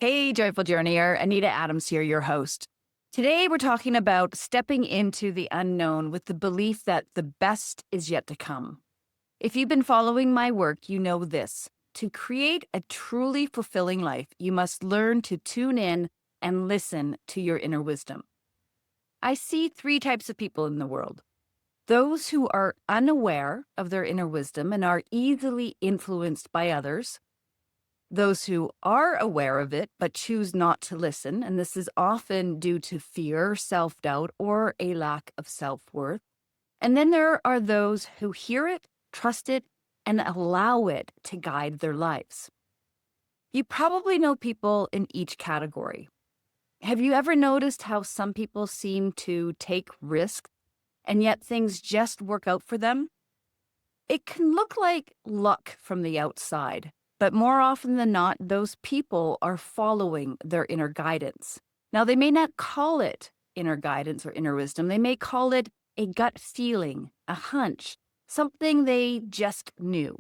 Hey, Joyful Journeyer, Anita Adams here, your host. Today, we're talking about stepping into the unknown with the belief that the best is yet to come. If you've been following my work, you know this. To create a truly fulfilling life, you must learn to tune in and listen to your inner wisdom. I see three types of people in the world: those who are unaware of their inner wisdom and are easily influenced by others, those who are aware of it but choose not to listen, and this is often due to fear, self doubt, or a lack of self worth. And then there are those who hear it, trust it, and allow it to guide their lives. You probably know people in each category. Have you ever noticed how some people seem to take risks and yet things just work out for them? It can look like luck from the outside, but more often than not, those people are following their inner guidance. Now, they may not call it inner guidance or inner wisdom. They may call it a gut feeling, a hunch, something they just knew.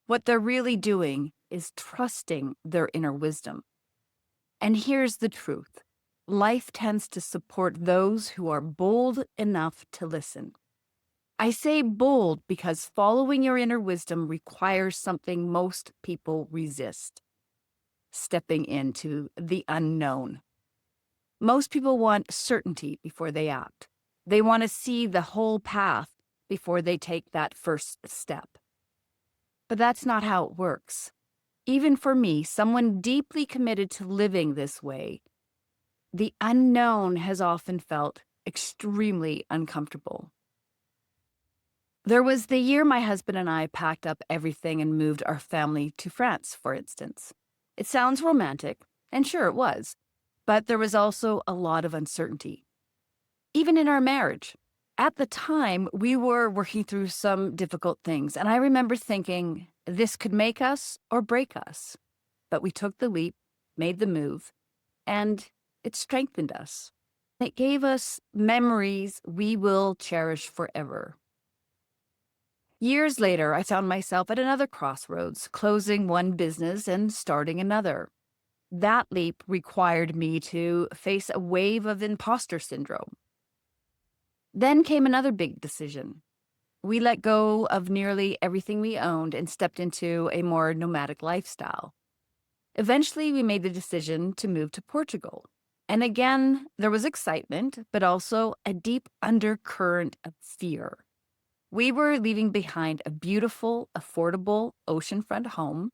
What they're really doing is trusting their inner wisdom. And here's the truth: life tends to support those who are bold enough to listen. I say bold because following your inner wisdom requires something most people resist: stepping into the unknown. Most people want certainty before they act. They want to see the whole path before they take that first step. But that's not how it works. Even for me, someone deeply committed to living this way, the unknown has often felt extremely uncomfortable. There was the year my husband and I packed up everything and moved our family to France, for instance. It sounds romantic, and sure it was, but there was also a lot of uncertainty, even in our marriage. At the time, we were working through some difficult things, and I remember thinking this could make us or break us. But we took the leap, made the move, and it strengthened us. It gave us memories we will cherish forever. Years later, I found myself at another crossroads, closing one business and starting another. That leap required me to face a wave of imposter syndrome. Then came another big decision. We let go of nearly everything we owned and stepped into a more nomadic lifestyle. Eventually, we made the decision to move to Portugal. And again, there was excitement, but also a deep undercurrent of fear. We were leaving behind a beautiful, affordable oceanfront home.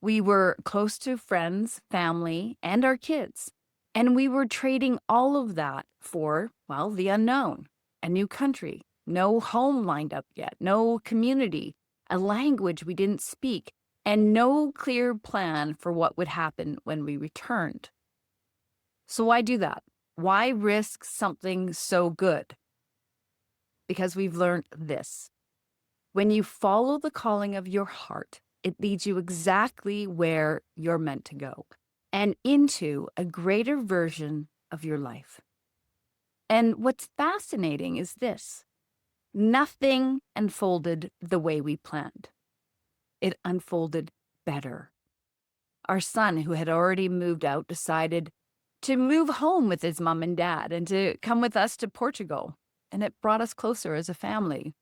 We were close to friends, family, and our kids. And we were trading all of that for, well, the unknown: a new country, no home lined up yet, no community, a language we didn't speak, and no clear plan for what would happen when we returned. So why do that? Why risk something so good? Because we've learned this: when you follow the calling of your heart, it leads you exactly where you're meant to go and into a greater version of your life. And what's fascinating is this: nothing unfolded the way we planned. It unfolded better. Our son, who had already moved out, decided to move home with his mom and dad and to come with us to Portugal. And it brought us closer as a family.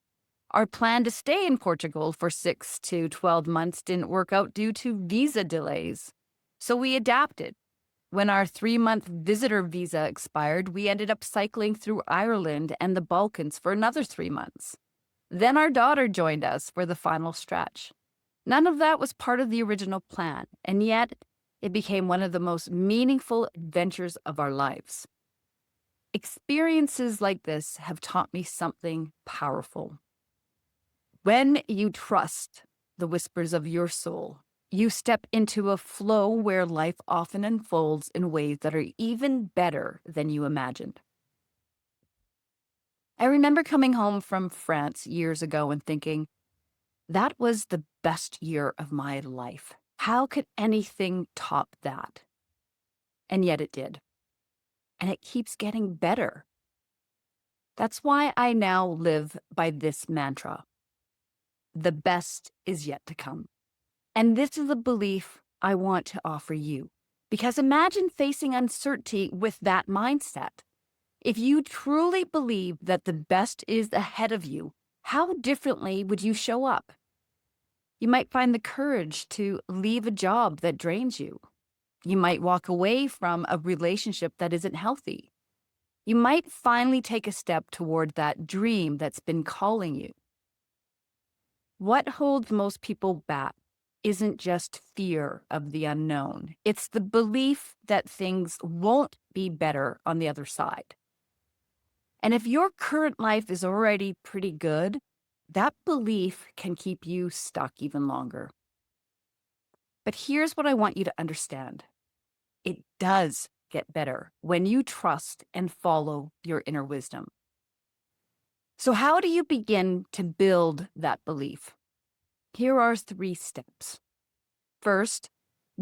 Our plan to stay in Portugal for 6 to 12 months didn't work out due to visa delays. So we adapted. When our 3-month visitor visa expired, we ended up cycling through Ireland and the Balkans for another 3 months. Then our daughter joined us for the final stretch. None of that was part of the original plan, and yet it became one of the most meaningful adventures of our lives. Experiences like this have taught me something powerful. When you trust the whispers of your soul, you step into a flow where life often unfolds in ways that are even better than you imagined. I remember coming home from France years ago and thinking, that was the best year of my life. How could anything top that? And yet it did. And it keeps getting better. That's why I now live by this mantra: the best is yet to come. And this is a belief I want to offer you, Because imagine facing uncertainty with that mindset. If you truly believe that the best is ahead of you, how differently would you show up? You might find the courage to leave a job that drains you. You might walk away from a relationship that isn't healthy. You might finally take a step toward that dream that's been calling you. What holds most people back isn't just fear of the unknown. It's the belief that things won't be better on the other side. And if your current life is already pretty good, that belief can keep you stuck even longer. But here's what I want you to understand. It does get better when you trust and follow your inner wisdom. So how do you begin to build that belief? Here are 3 steps. First,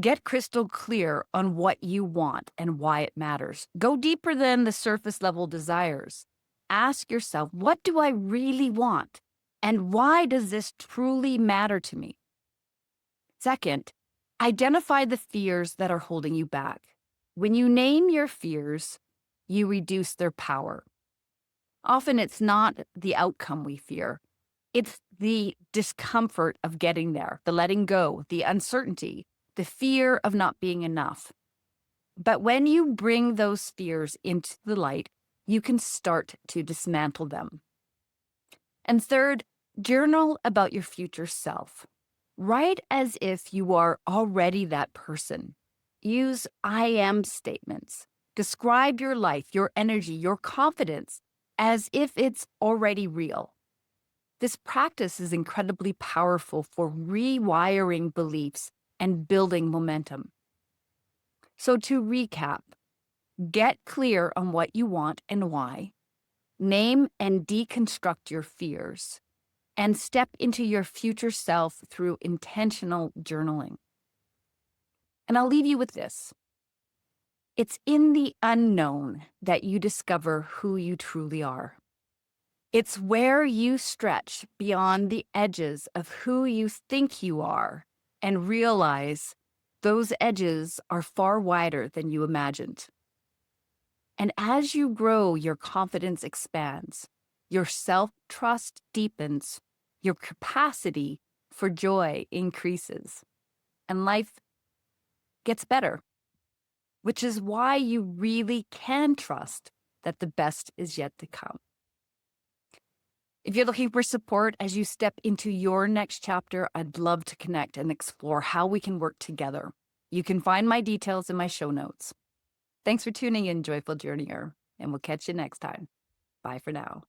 get crystal clear on what you want and why it matters. Go deeper than the surface level desires. Ask yourself, what do I really want? And why does this truly matter to me? Second, identify the fears that are holding you back. When you name your fears, you reduce their power. Often it's not the outcome we fear. It's the discomfort of getting there, the letting go, the uncertainty, the fear of not being enough. But when you bring those fears into the light, you can start to dismantle them. And third, journal about your future self. Write as if you are already that person. Use I am statements. Describe your life, your energy, your confidence as if it's already real. This practice is incredibly powerful for rewiring beliefs and building momentum. So to recap, get clear on what you want and why. Name and deconstruct your fears. And step into your future self through intentional journaling. And I'll leave you with this. It's in the unknown that you discover who you truly are. It's where you stretch beyond the edges of who you think you are and realize those edges are far wider than you imagined. And as you grow, your confidence expands, your self-trust deepens, your capacity for joy increases, and life gets better, which is why you really can trust that the best is yet to come. If you're looking for support as you step into your next chapter, I'd love to connect and explore how we can work together. You can find my details in my show notes. Thanks for tuning in, Joyful Journeyer, and we'll catch you next time. Bye for now.